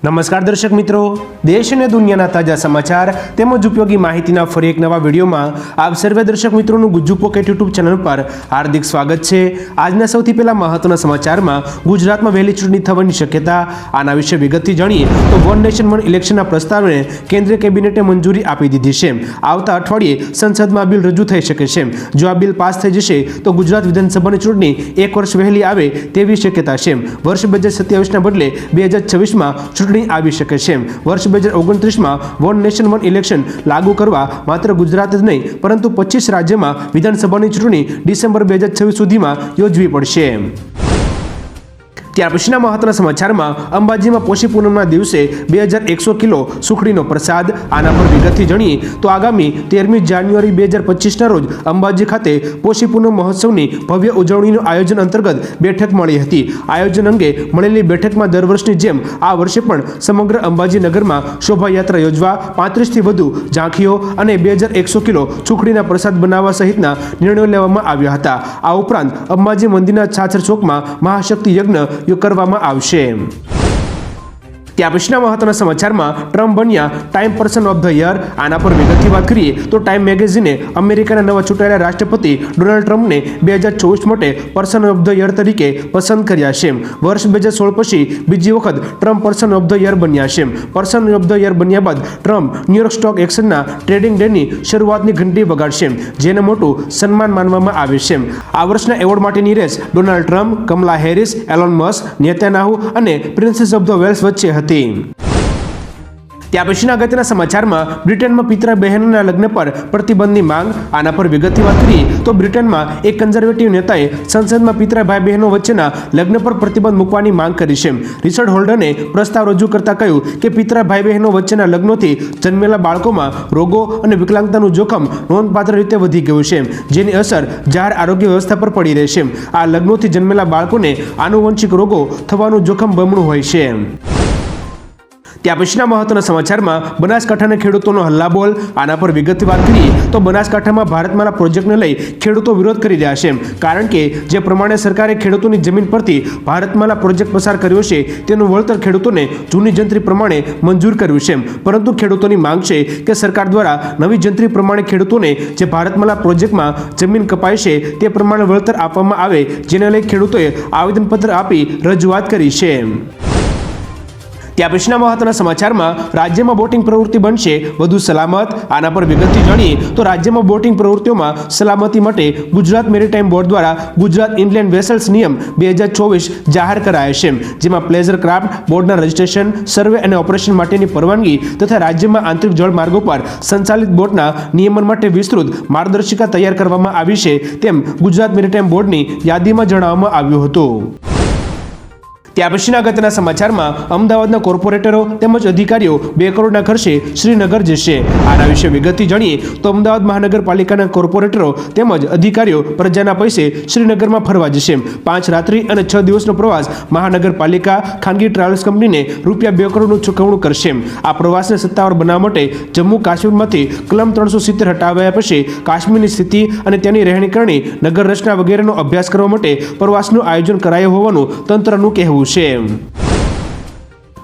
નમસ્કાર દર્શક મિત્રો, દેશ અને દુનિયાના તાજા સમાચાર તેમજ ઉપયોગી માહિતીના ફરી એક નવા વિડીયોમાં આપ સર્વે દર્શક મિત્રોનું ગુજ્જુ પોકેટ યુટ્યુબ ચેનલ પર હાર્દિક સ્વાગત છે। આજના સૌથી પહેલા મહત્વના સમાચારમાં ગુજરાતમાં વહેલી ચૂંટણી થવાની શક્યતા, આના વિશે વિગતથી જાણીએ તો વન નેશન વન ઇલેક્શનના પ્રસ્તાવને કેન્દ્રીય કેબિનેટે મંજૂરી આપી દીધી છે। આવતા અઠવાડિયે સંસદમાં બિલ રજૂ થઈ શકે છે। જો આ બિલ પાસ થઈ જશે તો ગુજરાત વિધાનસભાની ચૂંટણી એક વર્ષ વહેલી આવે તેવી શક્યતા છે। વર્ષ 2027ના બદલે 2026માં ચૂંટણી આવી શકે છે। વર્ષ 2029માં વન નેશન વન ઇલેક્શન લાગુ કરવા માત્ર ગુજરાત જ નહીં પરંતુ 25 રાજ્યમાં વિધાનસભાની ચૂંટણી ડિસેમ્બર 2026 સુધીમાં યોજવી પડશે। ત્યાર પછીના મહત્વના સમાચારમાં અંબાજીમાં પોષી પૂનમના દિવસે 2100 કિલો સુખડીનો પ્રસાદ, આના પર વિગતથી જાણીએ તો આગામી 13મી જાન્યુઆરી 2025ના રોજ અંબાજી ખાતે પોષી પૂનમ મહોત્સવની ભવ્ય ઉજવણીનું આયોજન અંતર્ગત બેઠક મળી હતી। આયોજન અંગે મળેલી બેઠકમાં દર વર્ષની જેમ આ વર્ષે પણ સમગ્ર અંબાજી નગરમાં શોભાયાત્રા યોજવા, 35થી વધુ ઝાંખીઓ અને 2100 કિલો સુખડીના પ્રસાદ બનાવવા સહિતના નિર્ણયો લેવામાં આવ્યા હતા। આ ઉપરાંત અંબાજી મંદિરના છાછર ચોકમાં મહાશક્તિ યજ્ઞ કરવામાં આવશે। ત્યાં પછીના મહત્વના સમાચારમાં ટ્રમ્પ બન્યા time person of the year, આના પર વિગતથી વાત કરીએ તો ટાઈમ મેગેઝિને અમેરિકાના નવા ચૂંટાયેલા રાષ્ટ્રપતિ ડોનાલ્ડ ટ્રમ્પને 2024 માટે પર્સન ઓફ ધ યર તરીકે પસંદ કર્યા છે। વર્ષ 2016 પછી બીજી વખત Trump person of the year બન્યા છે। પર્સન ઓફ ધ યર બન્યા બાદ ટ્રમ્પ ન્યુયોર્ક સ્ટોક એક્સચેન્જના ટ્રેડિંગ ડેની શરૂઆતની ઘંટી વગાડશે, જેને મોટું સન્માન માનવામાં આવે છે। આ વર્ષના એવોર્ડ માટેની race Donald Trump, Kamala Harris, Elon Musk, Netanyahu અને પ્રિન્સેસ ઓફ ધ વેલ્સ વચ્ચે હતી। ત્યાં પછીના અગત્યના સમાચારમાં બ્રિટનમાં પિતરા બહેનોના લગ્ન પર પ્રતિબંધની માંગ, આના પર વિગતથી વાત કરીએ તો બ્રિટનમાં એક કન્ઝર્વેટિવ નેતાએ સંસદમાં પિતરા ભાઈ બહેનો વચ્ચેના લગ્ન પર પ્રતિબંધ મૂકવાની માંગ કરી છે। રિચર્ડ હોલ્ડને પ્રસ્તાવ રજૂ કરતા કહ્યું કે પિતરા ભાઈ બહેનો વચ્ચેના લગ્નોથી જન્મેલા બાળકોમાં રોગો અને વિકલાંગતાનું જોખમ નોંધપાત્ર રીતે વધી ગયું છે, જેની અસર જાહેર આરોગ્ય વ્યવસ્થા પર પડી રહેશે। આ લગ્નોથી જન્મેલા બાળકોને આનુવંશિક રોગો થવાનું જોખમ બમણું હોય છે। ત્યાં પછીના મહત્વના સમાચારમાં બનાસકાંઠાના ખેડૂતોનો હલ્લાબોલ, આના પર વિગતથી વાત કરીએ તો બનાસકાંઠામાં ભારતમાલા પ્રોજેક્ટને લઈ ખેડૂતો વિરોધ કરી રહ્યા છે, કારણ કે જે પ્રમાણે સરકારે ખેડૂતોની જમીન પરથી ભારતમાલા પ્રોજેક્ટ પસાર કર્યો છે તેનું વળતર ખેડૂતોને જૂની જંત્રી પ્રમાણે મંજૂર કર્યું છે, પરંતુ ખેડૂતોની માંગ છે કે સરકાર દ્વારા નવી જંત્રી પ્રમાણે ખેડૂતોને જે ભારતમાલા પ્રોજેક્ટમાં જમીન કપાય છે તે પ્રમાણે વળતર આપવામાં આવે, જેને લઈ ખેડૂતોએ આવેદનપત્ર આપી રજૂઆત કરી છે। ત્યાં પછીના મહત્વના સમાચારમાં રાજ્યમાં બોટિંગ પ્રવૃત્તિ બનશે વધુ સલામત, આના પર વિગતથી જાણીએ તો રાજ્યમાં બોટિંગ પ્રવૃત્તિઓમાં સલામતી માટે ગુજરાત મેરીટાઈમ બોર્ડ દ્વારા ગુજરાત ઇનલેન્ડ વેસલ્સ નિયમ 2024 જાહેર કરાયા છે, જેમાં પ્લેઝર ક્રાફ્ટ બોર્ડના રજિસ્ટ્રેશન, સર્વે અને ઓપરેશન માટેની પરવાનગી તથા રાજ્યમાં આંતરિક જળમાર્ગો પર સંચાલિત બોટના નિયમન માટે વિસ્તૃત માર્ગદર્શિકા તૈયાર કરવામાં આવી છે, તેમ ગુજરાત મેરીટાઈમ બોર્ડની યાદીમાં જણાવવામાં આવ્યું હતું। ત્યાં પછીના અગત્યના સમાચારમાં અમદાવાદના કોર્પોરેટરો તેમજ અધિકારીઓ 2 કરોડના ખર્ચે શ્રીનગર જશે, આના વિશે વિગતથી જાણીએ તો અમદાવાદ મહાનગરપાલિકાના કોર્પોરેટરો તેમજ અધિકારીઓ પ્રજાના પૈસે શ્રીનગરમાં ફરવા જશે। 5 રાત્રિ અને 6 દિવસનો પ્રવાસ મહાનગરપાલિકા ખાનગી ટ્રાવેલ્સ કંપનીને રૂપિયા 2 કરોડનું ચૂકવણું કરશે। આ પ્રવાસને સત્તાવાર બનાવવા માટે જમ્મુ કાશ્મીરમાંથી કલમ 370 હટાવ્યા પછી કાશ્મીરની સ્થિતિ અને તેની રહેણીકરણી, નગર રચના વગેરેનો અભ્યાસ કરવા માટે પ્રવાસનું આયોજન કરાયું હોવાનું તંત્રનું કહેવું છે।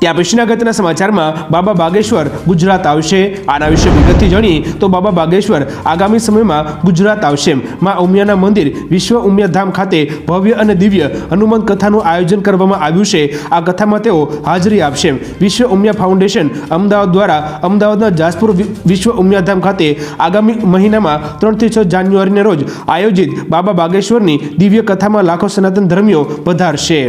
ત્યાં પછીના અગત્યના સમાચારમાં બાબા બાગેશ્વર ગુજરાત આવશે, આના વિશે વિગતથી જાણીએ તો બાબા બાગેશ્વર આગામી સમયમાં ગુજરાત આવશે। માં ઉમિયાના મંદિર વિશ્વ ઉમિયાધામ ખાતે ભવ્ય અને દિવ્ય હનુમાન કથાનું આયોજન કરવામાં આવ્યું છે। આ કથામાં તેઓ હાજરી આપશે। વિશ્વ ઉમિયા ફાઉન્ડેશન અમદાવાદ દ્વારા અમદાવાદના જાસપુર વિશ્વ ઉમિયાધામ ખાતે આગામી મહિનામાં 3 થી 6 જાન્યુઆરીના રોજ આયોજિત બાબા બાગેશ્વરની દિવ્ય કથામાં લાખો સનાતન ધર્મીઓ પધારશે।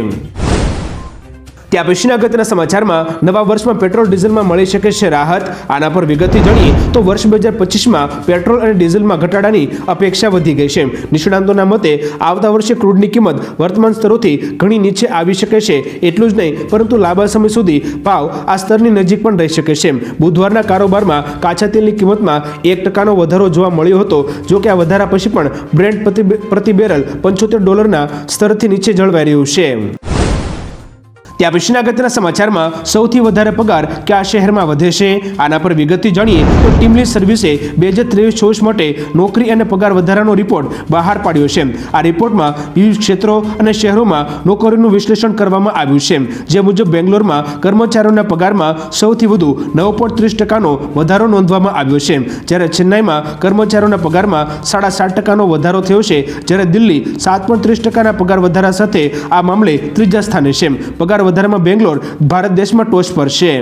ત્યાં પછીના અગત્યના સમાચારમાં નવા વર્ષમાં પેટ્રોલ ડીઝલમાં મળી શકે છે રાહત, આના પર વિગતથી જાણીએ તો વર્ષ 2025માં પેટ્રોલ અને ડીઝલમાં ઘટાડાની અપેક્ષા વધી ગઈ છે। નિષ્ણાંતોના મતે આવતા વર્ષે ક્રૂડની કિંમત વર્તમાન સ્તરોથી ઘણી નીચે આવી શકે છે। એટલું જ નહીં પરંતુ લાંબા સમય સુધી ભાવ આ સ્તરની નજીક પણ રહી શકે છે। બુધવારના કારોબારમાં કાચા તેલની કિંમતમાં 1% વધારો જોવા મળ્યો હતો, જો કે આ વધારા પછી પણ બ્રેન્ટ પ્રતિ બેરલ $75 સ્તરથી નીચે જળવાઈ રહ્યું છે। ત્યાં પછીના અગત્યના સમાચારમાં સૌથી વધારે પગાર કયા શહેરમાં વધે છે, આના પર વિગતથી જાણીએ તો ટીમ લીડ સર્વિસે 2023-24 માટે નોકરી અને પગાર વધારાનો રિપોર્ટ બહાર પાડ્યો છે. આ રિપોર્ટમાં વિવિધ ક્ષેત્રો અને શહેરોમાં નોકરીનું વિશ્લેષણ કરવામાં આવ્યું છે, જે મુજબ બેંગ્લોરમાં કર્મચારીઓના પગારમાં સૌથી વધુ 9.30% વધારો નોંધવામાં આવ્યો છે, જ્યારે ચેન્નાઈમાં કર્મચારીઓના પગારમાં 7.5% વધારો થયો છે, જ્યારે દિલ્હી 7.30% પગાર વધારા સાથે આ મામલે ત્રીજા સ્થાને છે. પગાર વધારામાં બેંગ્લોર ભારત દેશમાં ટોચ પર છે.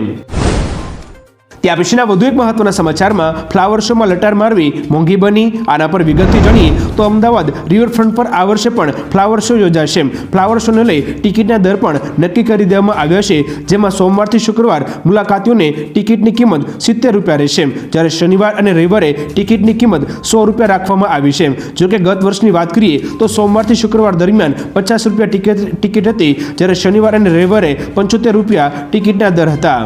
ત્યાં પછીના વધુ એક મહત્વના સમાચારમાં ફ્લાવર શોમાં લટાર મારવી મોંઘી બની, આના પર વિગતથી જાણીએ તો અમદાવાદ રિવરફ્રન્ટ પર આ વર્ષે પણ ફ્લાવર શો યોજાશે. ફ્લાવર શોને લઈ ટિકિટના દર પણ નક્કી કરી દેવામાં આવ્યા છે, જેમાં સોમવારથી શુક્રવાર મુલાકાતીઓને ટિકિટની કિંમત ₹70 રહેશે, જ્યારે શનિવાર અને રવિવારે ટિકિટની કિંમત ₹100 રાખવામાં આવી છે. જોકે ગત વર્ષની વાત કરીએ તો સોમવારથી શુક્રવાર દરમિયાન ₹50 ટિકિટ હતી, જ્યારે શનિવાર અને રવિવારે ₹75 ટિકિટના દર હતા.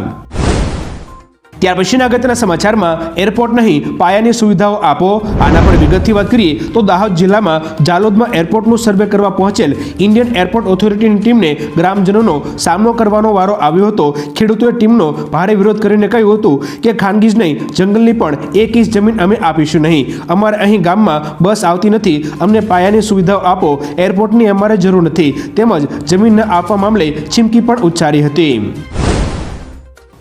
ત્યાર પછીના અગત્યના સમાચારમાં એરપોર્ટ નહીં પાયાની સુવિધાઓ આપો, આના પર વિગતથી વાત કરીએ તો દાહોદ જિલ્લામાં જાલોદમાં એરપોર્ટનું સર્વે કરવા પહોંચેલ ઇન્ડિયન એરપોર્ટ ઓથોરિટીની ટીમને ગ્રામજનોનો સામનો કરવાનો વારો આવ્યો હતો. ખેડૂતોએ ટીમનો ભારે વિરોધ કરીને કહ્યું હતું કે ખાનગી જ નહીં, જંગલની પણ 1 ઇંચ જમીન અમે આપીશું નહીં. અમારે અહીં ગામમાં બસ આવતી નથી, અમને પાયાની સુવિધાઓ આપો, એરપોર્ટની અમારે જરૂર નથી. તેમજ જમીન ન આપવા મામલે ચીમકી પણ ઉચ્ચારી હતી.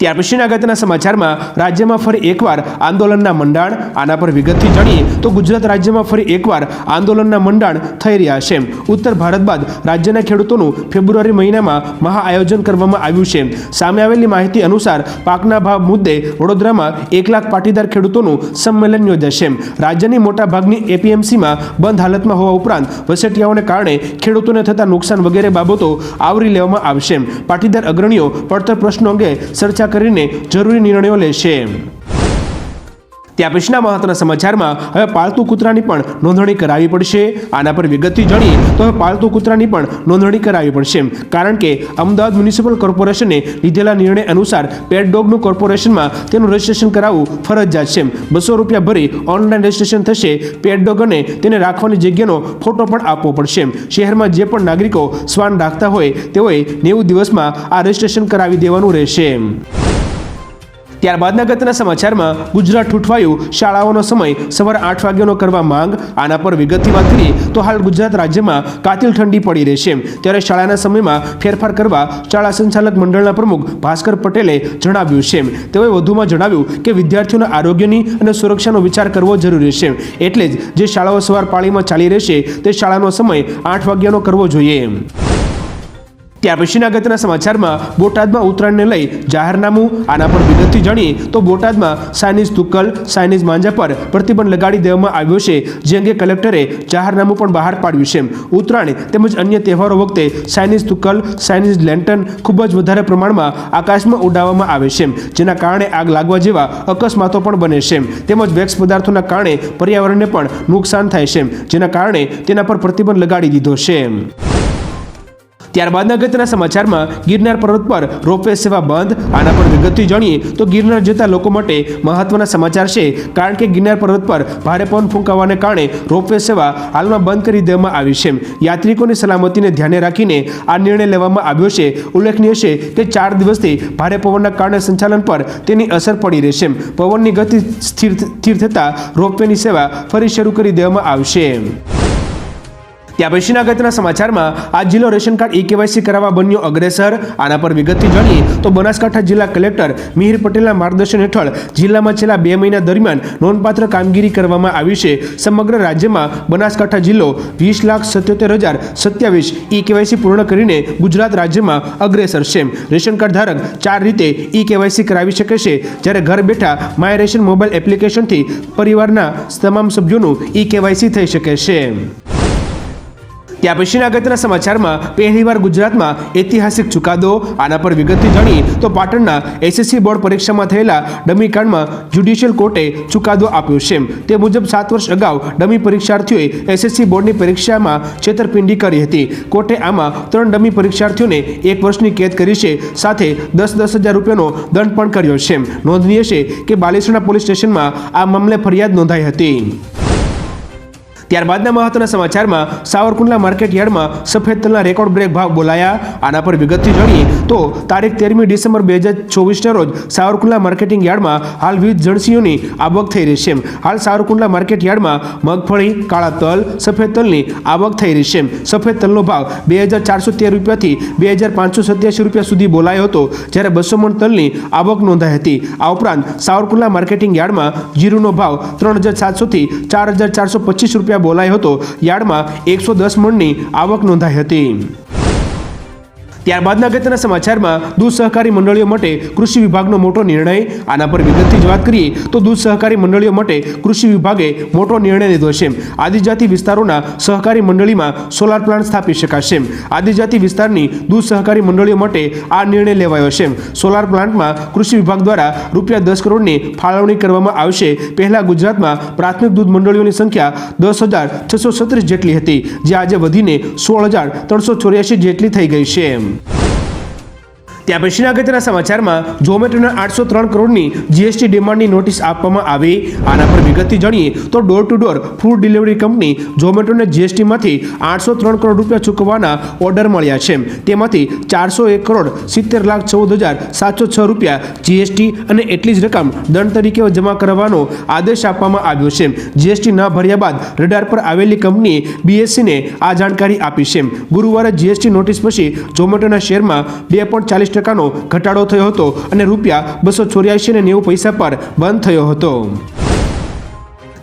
ત્યાર પછીના અગત્યના સમાચારમાં રાજ્યમાં ફરી એકવાર આંદોલનના મંડાણ, આના પર વિગતથી જાણીએ તો ગુજરાત રાજ્યમાં ફરી એકવાર આંદોલનના મંડાણ થઈ રહ્યા છે. ઉત્તર ભારત બાદ રાજ્યના ખેડૂતોનું ફેબ્રુઆરી મહિનામાં મહા આયોજન કરવામાં આવ્યું છે. સામે આવેલી માહિતી અનુસાર પાકના ભાવ મુદ્દે વડોદરામાં 1 લાખ પાટીદાર ખેડૂતોનું સંમેલન યોજાશે. રાજ્યની મોટા ભાગની એપીએમસીમાં બંધ હાલતમાં હોવા ઉપરાંત વસેટિયાઓને કારણે ખેડૂતોને થતા નુકસાન વગેરે બાબતો આવરી લેવામાં આવશે. પાટીદાર અગ્રણીઓ પડતર પ્રશ્નો અંગે ચર્ચા કરીને જરૂરી નિર્ણયો લેશે. ત્યાં પછીના મહત્વના સમાચારમાં હવે પાલતુ કૂતરાની પણ નોંધણી કરાવવી પડશે. આના પર વિગતથી જાણીએ તો હવે પાલતુ કૂતરાની પણ નોંધણી કરાવવી પડશે, કારણ કે અમદાવાદ મ્યુનિસિપલ કોર્પોરેશને લીધેલા નિર્ણય અનુસાર પેટ ડોગનું કોર્પોરેશનમાં તેનું રજીસ્ટ્રેશન કરાવવું ફરજિયાત છે. ₹200 ભરી ઓનલાઈન રજીસ્ટ્રેશન થશે. પેટ ડોગ અને તેને રાખવાની જગ્યાનો ફોટો પણ આપવો પડશે. શહેરમાં જે પણ નાગરિકો શ્વાન રાખતા હોય તેઓએ 90 દિવસમાં આ રજીસ્ટ્રેશન કરાવી દેવાનું રહેશે. ત્યારબાદના અગત્યના સમાચારમાં ગુજરાત ઠૂંઠવાયું, શાળાઓનો સમય સવારે 8 વાગ્યાનો કરવા માંગ, આના પર વિગતથી વાત કરીએ તો હાલ ગુજરાત રાજ્યમાં કાતિલ ઠંડી પડી રહેશે, ત્યારે શાળાના સમયમાં ફેરફાર કરવા શાળા સંચાલક મંડળના પ્રમુખ ભાસ્કર પટેલે જણાવ્યું છે. તેઓએ વધુમાં જણાવ્યું કે વિદ્યાર્થીઓના આરોગ્યની અને સુરક્ષાનો વિચાર કરવો જરૂરી છે, એટલે જ જે શાળાઓ સવાર પાળીમાં ચાલી રહેશે તે શાળાનો સમય 8 વાગ્યાનો કરવો જોઈએ. ત્યાર પછીના અગત્યના સમાચારમાં બોટાદમાં ઉત્તરાયણને લઈ જાહેરનામું, આના પર વિગતથી જાણીએ તો બોટાદમાં ચાઇનીઝ તુક્કલ, ચાઇનીઝ માંજા પર પ્રતિબંધ લગાડી દેવામાં આવ્યો છે, જે અંગે કલેક્ટરે જાહેરનામું પણ બહાર પાડ્યું છે. ઉત્તરાયણ તેમજ અન્ય તહેવારો વખતે ચાઇનીઝ તુક્કલ, ચાઇનીઝ લેન્ટન ખૂબ જ વધારે પ્રમાણમાં આકાશમાં ઉડાવવામાં આવે છે, જેના કારણે આગ લાગવા જેવા અકસ્માતો પણ બને છે. તેમજ વેક્સ પદાર્થોના કારણે પર્યાવરણને પણ નુકસાન થાય છે, જેના કારણે તેના પર પ્રતિબંધ લગાડી દીધો છે. ત્યારબાદના અગત્યના સમાચારમાં ગિરનાર પર્વત પર રોપવે સેવા બંધ, આના પર વિગતથી જાણીએ તો ગિરનાર જતા લોકો માટે મહત્વના સમાચાર છે, કારણ કે ગિરનાર પર્વત પર ભારે પવન ફૂંકાવાને કારણે રોપવે સેવા હાલમાં બંધ કરી દેવામાં આવી છે. યાત્રિકોની સલામતીને ધ્યાને રાખીને આ નિર્ણય લેવામાં આવ્યો છે. ઉલ્લેખનીય છે કે 4 દિવસથી ભારે પવનના કારણે સંચાલન પર તેની અસર પડી રહેશે. પવનની ગતિ સ્થિર થતાં રોપવેની સેવા ફરી શરૂ કરી દેવામાં આવશે. ત્યાં પછીના અગત્યના સમાચારમાં આ જિલ્લો રેશન કાર્ડ ઈ-કેવાયસી કરાવવા બન્યો અગ્રેસર, આના પર વિગતથી જાણીએ તો બનાસકાંઠા જિલ્લા કલેક્ટર મિહિર પટેલના માર્ગદર્શન હેઠળ જિલ્લામાં છેલ્લા 2 મહિના દરમિયાન નોંધપાત્ર કામગીરી કરવામાં આવી છે. સમગ્ર રાજ્યમાં બનાસકાંઠા જિલ્લો 20,77,027 ઈ-કેવાયસી પૂર્ણ કરીને ગુજરાત રાજ્યમાં અગ્રેસર છે. રેશન કાર્ડ ધારક 4 રીતે ઈ-કેવાયસી કરાવી શકે છે, જ્યારે ઘર બેઠા માય રેશન મોબાઈલ એપ્લિકેશનથી પરિવારના તમામ સભ્યોનું ઈ-કેવાયસી થઈ શકે છે. ત્યાં પછીના અગત્યના સમાચારમાં પહેલીવાર ગુજરાતમાં ઐતિહાસિક ચુકાદો, આના પર વિગતથી જાણીએ તો પાટણના એસએસસી બોર્ડ પરીક્ષામાં થયેલા ડમી કાંડમાં જ્યુડિશિયલ કોર્ટે ચુકાદો આપ્યો છે. તે મુજબ 7 વર્ષ અગાઉ ડમી પરીક્ષાર્થીઓએ એસએસસી બોર્ડની પરીક્ષામાં છેતરપિંડી કરી હતી. કોર્ટે આમાં 3 ડમી પરીક્ષાર્થીઓને 1 વર્ષની કેદ કરી છે, સાથે 10,000 રૂપિયાનો દંડ પણ કર્યો છે. નોંધનીય છે કે બાલેસણા પોલીસ સ્ટેશનમાં આ મામલે ફરિયાદ નોંધાઈ હતી. ત્યારબાદના મહત્વના સમાચારમાં સાવરકુંડલા માર્કેટ યાર્ડમાં સફેદ તલના રેકોર્ડ બ્રેક ભાવ બોલાયા. આના પર વિગતથી જાણીએ તો તારીખ 13મી ડિસેમ્બર 2024ના રોજ સાવરકુંડલા માર્કેટિંગ યાર્ડમાં હાલ વિવિધ જણસીઓની આવક થઈ રહી છે. હાલ સાવરકુંડલા માર્કેટ યાર્ડમાં મગફળી, કાળા તલ, સફેદ તલની આવક થઈ રહી છે. સફેદ તલનો ભાવ 2413 રૂપિયાથી 2587 રૂપિયા સુધી બોલાયો હતો, જ્યારે 200 મણ તલની આવક નોંધાઈ હતી. આ ઉપરાંત સાવરકુંડલા માર્કેટિંગ યાર્ડમાં જીરુનો ભાવ 3700 થી 4425 રૂપિયા બોલાયો હતો. યાર્ડમાં 110 મણની આવક નોંધાઈ હતી. ત્યારબાદના અગત્યના સમાચારમાં દૂધ સહકારી મંડળીઓ માટે કૃષિ વિભાગનો મોટો નિર્ણય. આના પર વિગતથી જ વાત કરીએ તો દૂધ સહકારી મંડળીઓ માટે કૃષિ વિભાગે મોટો નિર્ણય લીધો છે. આદિજાતિ વિસ્તારોના સહકારી મંડળીમાં સોલાર પ્લાન્ટ સ્થાપી શકાશે. આદિજાતિ વિસ્તારની દૂધ સહકારી મંડળીઓ માટે આ નિર્ણય લેવાયો છે. સોલાર પ્લાન્ટમાં કૃષિ વિભાગ દ્વારા ₹10 કરોડની ફાળવણી કરવામાં આવશે. પહેલા ગુજરાતમાં પ્રાથમિક દૂધ મંડળીઓની સંખ્યા 10,636 જેટલી હતી, જે આજે વધીને 16,384 જેટલી થઈ ગઈ છે. ત્યાં પછીના અગત્યના સમાચારમાં ઝોમેટોના 803 કરોડની જીએસટી ડિમાન્ડની નોટિસ આપવામાં આવી. આના પર વિગતથી જાણીએ તો door to door food delivery company ઝોમેટોને જીએસટીમાંથી 803 કરોડ રૂપિયા ચૂકવવાના ઓર્ડર મળ્યા છે. તેમાંથી 401 કરોડ 70,14,706 રૂપિયા જીએસટી અને એટલી જ રકમ દંડ તરીકે જમા કરવાનો આદેશ આપવામાં આવ્યો છે. જીએસટી ન ભર્યા બાદ રડાર પર આવેલી કંપનીએ બીએસસીને આ જાણકારી આપી છે. ગુરુવારે જીએસટી નોટિસ પછી ઝોમેટોના શેરમાં 2.40% ઘટાડો થયો હતો અને ₹284.90 પર બંધ થયો હતો.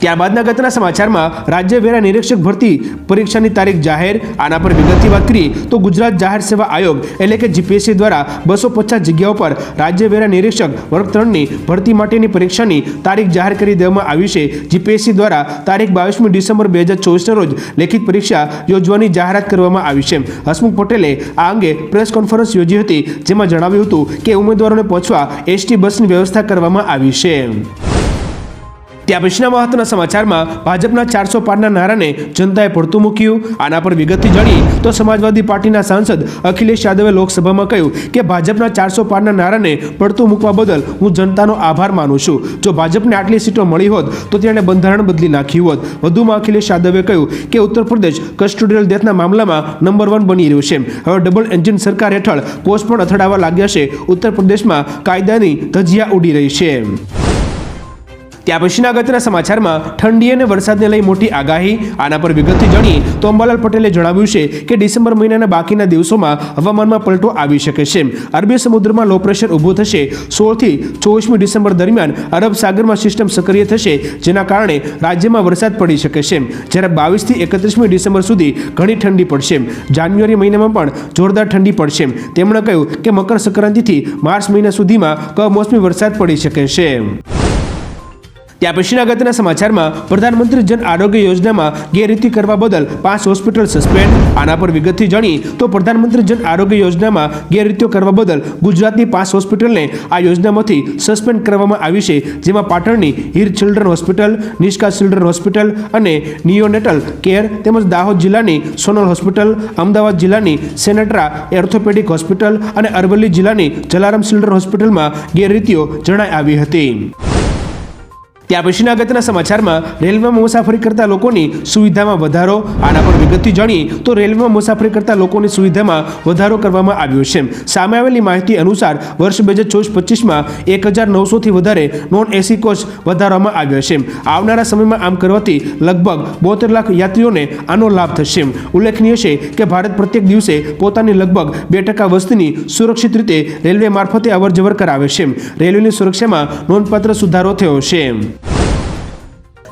ત્યારબાદના અગત્યના સમાચારમાં રાજ્ય વેરા નિરીક્ષક ભરતી પરીક્ષાની તારીખ જાહેર. આના પર વિગતથી વાત કરીએ તો ગુજરાત જાહેર સેવા આયોગ એટલે કે જીપીએસસી દ્વારા 250 જગ્યાઓ પર રાજ્ય વેરા નિરીક્ષક વર્ગ 3ની ભરતી માટેની પરીક્ષાની તારીખ જાહેર કરી દેવામાં આવી છે. જીપીએસસી દ્વારા તારીખ 22મી ડિસેમ્બર 2024ના રોજ લેખિત પરીક્ષા યોજવાની જાહેરાત કરવામાં આવી છે. હસમુખ પટેલે આ અંગે પ્રેસ કોન્ફરન્સ યોજી હતી, જેમાં જણાવ્યું હતું કે ઉમેદવારોને પહોંચવા એસટી બસની વ્યવસ્થા કરવામાં આવી છે. ત્યાં પછીના મહત્વના સમાચારમાં ભાજપના 400 પારના નારાને જનતાએ પડતું મૂક્યું. આના પર વિગતથી જાણીએ તો સમાજવાદી પાર્ટીના સાંસદ અખિલેશ યાદવે લોકસભામાં કહ્યું કે ભાજપના 400 પારના નારાને પડતું મૂકવા બદલ હું જનતાનો આભાર માનું છું. જો ભાજપને આટલી સીટો મળી હોત તો તેણે બંધારણ બદલી નાખ્યું હોત. વધુમાં અખિલેશ યાદવે કહ્યું કે ઉત્તર પ્રદેશ કસ્ટોડિયલ ડેથના મામલામાં નંબર 1 બની રહ્યું છે. હવે ડબલ એન્જિન સરકાર હેઠળ પોસ્ટ પણ અથડાવા લાગ્યા છે. ઉત્તર પ્રદેશમાં કાયદાની ધજિયા ઉડી રહી છે. ત્યાં પછીના અગત્યના સમાચારમાં ઠંડી અને વરસાદને લઈ મોટી આગાહી. આના પર વિગતથી જાણીએ તો અંબાલાલ પટેલે જણાવ્યું છે કે ડિસેમ્બર મહિનાના બાકીના દિવસોમાં હવામાનમાં પલટો આવી શકે છે. અરબી સમુદ્રમાં લો પ્રેશર ઊભું થશે. 16થી 24મી ડિસેમ્બર દરમિયાન અરબ સાગરમાં સિસ્ટમ સક્રિય થશે, જેના કારણે રાજ્યમાં વરસાદ પડી શકે છે. જ્યારે 22થી 31મી ડિસેમ્બર સુધી ઘણી ઠંડી પડશે. જાન્યુઆરી મહિનામાં પણ જોરદાર ઠંડી પડશે. તેમણે કહ્યું કે મકર સંક્રાંતિથી માર્ચ મહિના સુધીમાં કમોસમી વરસાદ પડી શકે છે. ત્યાં પછીના અગત્યના સમાચારમાં પ્રધાનમંત્રી જન આરોગ્ય યોજનામાં ગેરરીતિ કરવા બદલ 5 હોસ્પિટલ સસ્પેન્ડ. આના પર વિગતથી જાણીએ તો પ્રધાનમંત્રી જન આરોગ્ય યોજનામાં ગેરરીતિઓ કરવા બદલ ગુજરાતની 5 હોસ્પિટલને આ યોજનામાંથી સસ્પેન્ડ કરવામાં આવી છે, જેમાં પાટણની Heer children hospital, Nishka children hospital અને નિયોનેટલ કેર, તેમજ દાહોદ જિલ્લાની સોનલ હોસ્પિટલ, અમદાવાદ જિલ્લાની સેનેટ્રા ઓર્થોપેડિક હોસ્પિટલ અને અરવલ્લી જિલ્લાની જલારામ ચિલ્ડ્રન હોસ્પિટલમાં ગેરરીતિઓ જણાઈ આવી હતી. ત્યાં પછીના અગત્યના સમાચારમાં રેલવેમાં મુસાફરી કરતા લોકોની સુવિધામાં વધારો. આના પર વિગતથી જાણીએ તો રેલવેમાં મુસાફરી કરતા લોકોની સુવિધામાં વધારો કરવામાં આવ્યો છે. સામે આવેલી માહિતી અનુસાર વર્ષ 2024-25માં 1,900થી વધારે નોન એસી કોચ વધારવામાં આવ્યો છે. આવનારા સમયમાં આમ કરવાથી લગભગ 72 લાખ યાત્રીઓને આનો લાભ થશે. ઉલ્લેખનીય છે કે ભારત પ્રત્યેક દિવસે પોતાની લગભગ 2% વસ્તીની સુરક્ષિત રીતે રેલવે મારફતે અવરજવર કરાવે છે. રેલવેની સુરક્ષામાં નોંધપાત્ર સુધારો થયો છે.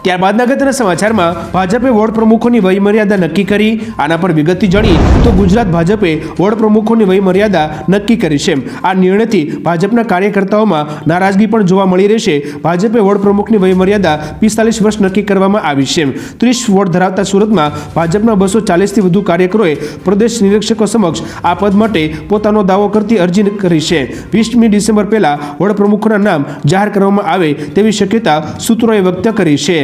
ત્યારબાદના અગત્યના સમાચારમાં ભાજપે વોર્ડ પ્રમુખોની વયમર્યાદા નક્કી કરી. આના પર વિગતથી જાણીએ તો ગુજરાત ભાજપે વોર્ડ પ્રમુખોની વયમર્યાદા નક્કી કરી છે. આ નિર્ણયથી ભાજપના કાર્યકર્તાઓમાં નારાજગી પણ જોવા મળી રહી છે. ભાજપે વોર્ડ પ્રમુખની વયમર્યાદા 45 વર્ષ નક્કી કરવામાં આવી છે. 30 વોર્ડ ધરાવતા સુરતમાં ભાજપના 240થી વધુ કાર્યકરોએ પ્રદેશ નિરીક્ષકો સમક્ષ આ પદ માટે પોતાનો દાવો કરતી અરજી કરી છે. 20મી ડિસેમ્બર પહેલા વોર્ડ પ્રમુખોના નામ જાહેર કરવામાં આવે તેવી શક્યતા સૂત્રોએ વ્યક્ત કરી છે.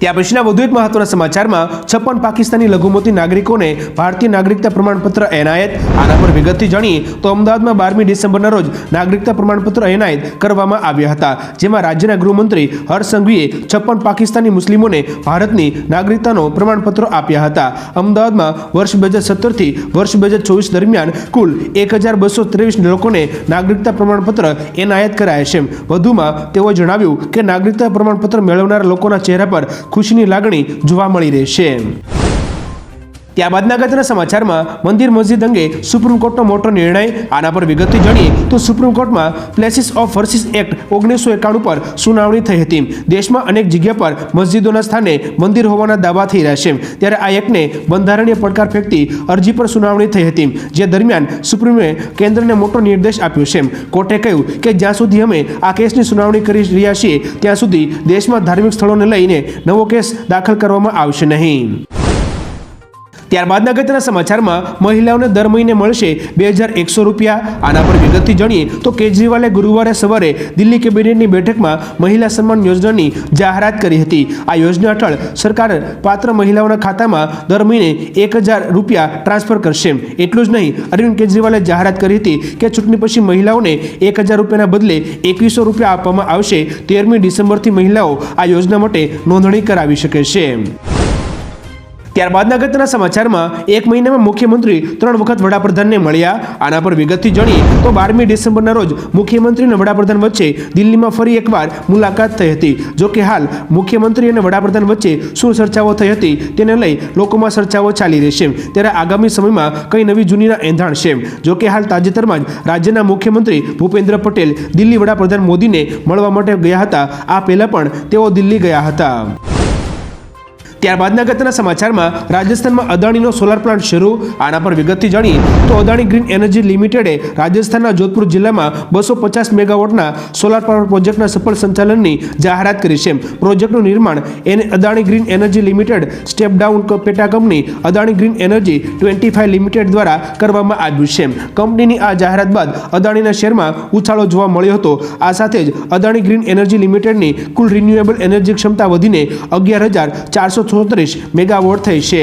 ત્યાં પછીના વધુ એક મહત્વના સમાચારમાં 56 પાકિસ્તાની લઘુમતી નાગરિકોને ભારતીય નાગરિકતા પ્રમાણપત્ર એનાયત. આના પર વિગતથી જાણીએ તો અમદાવાદમાં 12મી ડિસેમ્બરના રોજ નાગરિકતા પ્રમાણપત્ર એનાયત કરવામાં આવ્યા હતા, જેમાં રાજ્યના ગૃહમંત્રી હર્ષ સંઘવીએ 56 પાકિસ્તાની મુસ્લિમોને ભારતની નાગરિકતાનો પ્રમાણપત્રો આપ્યા હતા. અમદાવાદમાં વર્ષ 2017 થી વર્ષ 2024 દરમિયાન કુલ 1223 લોકોને નાગરિકતા પ્રમાણપત્ર એનાયત કરાયા છે. વધુમાં તેઓએ જણાવ્યું કે નાગરિકતા પ્રમાણપત્ર મેળવનારા લોકોના ચહેરા પર ખુશીની લાગણી જોવા મળી રહી છે. ત્યારબાદના અગત્યના સમાચારમાં મંદિર મસ્જિદ અંગે સુપ્રીમ કોર્ટનો મોટો નિર્ણય. આના પર વિગતથી જાણીએ તો સુપ્રીમ કોર્ટમાં પ્લેસીસ ઓફ વર્શિપ એક્ટ 1991 પર સુનાવણી થઈ હતી. દેશમાં અનેક જગ્યા પર મસ્જિદોના સ્થાને મંદિર હોવાના દાવા થઈ રહ્યા છે, ત્યારે આ એક્ટને બંધારણીય પડકાર ફેંકતી અરજી પર સુનાવણી થઈ હતી, જે દરમિયાન સુપ્રીમે કેન્દ્રને મોટો નિર્દેશ આપ્યો છે. કોર્ટે કહ્યું કે જ્યાં સુધી અમે આ કેસની સુનાવણી કરી રહ્યા છીએ ત્યાં સુધી દેશમાં ધાર્મિક સ્થળોને લઈને નવો કેસ દાખલ કરવામાં આવશે નહીં. ત્યારબાદના અગત્યના સમાચારમાં મહિલાઓને દર મહિને મળશે 2100 રૂપિયા. આના પર વિગતથી જાણીએ તો કેજરીવાલે ગુરુવારે સવારે દિલ્હી કેબિનેટની બેઠકમાં મહિલા સન્માન યોજનાની જાહેરાત કરી હતી. આ યોજના હેઠળ સરકાર પાત્ર મહિલાઓના ખાતામાં દર મહિને 1000 રૂપિયા ટ્રાન્સફર કરશે. એટલું જ નહીં, અરવિંદ કેજરીવાલે જાહેરાત કરી હતી કે ચૂંટણી પછી મહિલાઓને 1000 રૂપિયાના બદલે 2100 રૂપિયા આપવામાં આવશે. 13મી ડિસેમ્બરથી મહિલાઓ આ યોજના માટે નોંધણી કરાવી શકે છે. ત્યારબાદના અગત્યના સમાચારમાં એક મહિનામાં મુખ્યમંત્રી 3 વખત વડાપ્રધાનને મળ્યા. આના પર વિગતથી જાણીએ તો 12મી ડિસેમ્બરના રોજ મુખ્યમંત્રી અને વડાપ્રધાન વચ્ચે દિલ્હીમાં ફરી એકવાર મુલાકાત થઈ હતી. જો કે હાલ મુખ્યમંત્રી અને વડાપ્રધાન વચ્ચે શું ચર્ચાઓ થઈ હતી તેને લઈ લોકોમાં ચર્ચાઓ ચાલી રહી છે, ત્યારે આગામી સમયમાં કઈ નવી જૂનીના એંધાણ છે. જો કે હાલ તાજેતરમાં જ રાજ્યના મુખ્યમંત્રી ભૂપેન્દ્ર પટેલ દિલ્હી વડાપ્રધાન મોદીને મળવા માટે ગયા હતા. આ પહેલા પણ તેઓ દિલ્હી ગયા હતા. ત્યારબાદના અગત્યના સમાચારમાં રાજસ્થાનમાં અદાણીનો સોલાર પ્લાન્ટ શરૂ. આના પર વિગતથી જાણીએ તો અદાણી ગ્રીન એનર્જી લિમિટેડે રાજસ્થાનના જોધપુર જિલ્લામાં 250 મેગાવોટના સોલાર પાવર પ્રોજેક્ટના સફળ સંચાલનની જાહેરાત કરી છે. પ્રોજેક્ટનું નિર્માણ Adani green energy limited step down પેટા કંપની અદાણી ગ્રીન એનર્જી 25 લિમિટેડ દ્વારા કરવામાં આવ્યું છે. કંપનીની આ જાહેરાત બાદ અદાણીના શેરમાં ઉછાળો જોવા મળ્યો હતો. આ સાથે જ અદાણી ગ્રીન એનર્જી લિમિટેડની કુલ રિન્યુએબલ એનર્જી ક્ષમતા વધીને 11,436 મેગાવોટ થઈ છે.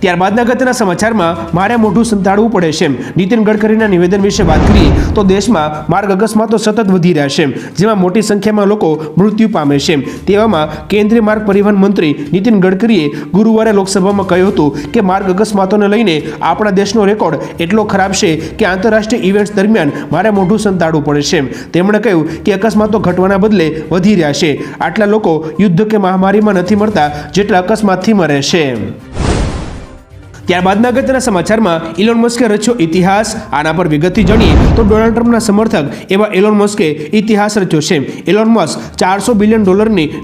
ત્યારબાદના અગત્યના સમાચારમાં મારે મોઢું સંતાડવું પડે છે. નીતિન ગડકરીના નિવેદન વિશે વાત કરીએ તો દેશમાં માર્ગ અકસ્માતો સતત વધી રહ્યા છે, જેમાં મોટી સંખ્યામાં લોકો મૃત્યુ પામે છે. તેવામાં કેન્દ્રીય માર્ગ પરિવહન મંત્રી નીતિન ગડકરીએ ગુરુવારે લોકસભામાં કહ્યું હતું કે માર્ગ અકસ્માતોને લઈને આપણા દેશનો રેકોર્ડ એટલો ખરાબ છે કે આંતરરાષ્ટ્રીય ઇવેન્ટ્સ દરમિયાન મારે મોઢું સંતાડવું પડે છે. તેમણે કહ્યું કે અકસ્માતો ઘટવાના બદલે વધી રહ્યા છે. આટલા લોકો યુદ્ધ કે મહામારીમાં નથી મરતા જેટલા અકસ્માતથી મરે છે. ત્યારબાદના અગત્યના સમાચારમાં ઇલોન મસ્કે રચ્યો ઇતિહાસ. આના પર વિગતથી જાણીએ તો ડોનાલ્ડ ટ્રમ્પના સમર્થક એવા ઇલોન મસ્કે ઇતિહાસ રચ્યો છે. ઇલોન મસ્ક $400 બિલિયન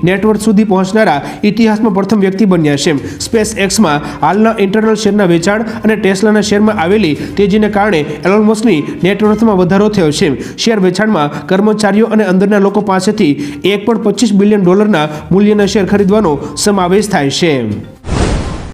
નેટવર્થ સુધી પહોંચનારા ઇતિહાસમાં પ્રથમ વ્યક્તિ બન્યા છે. સ્પેસ એક્સમાં હાલના ઇન્ટરનલ શેરના વેચાણ અને ટેસ્લાના શેરમાં આવેલી તેજીને કારણે ઇલોન મસ્કની નેટવર્થમાં વધારો થયો છે. શેર વેચાણમાં કર્મચારીઓ અને અંદરના લોકો પાસેથી $1.25 બિલિયન મૂલ્યના શેર ખરીદવાનો સમાવેશ થાય છે.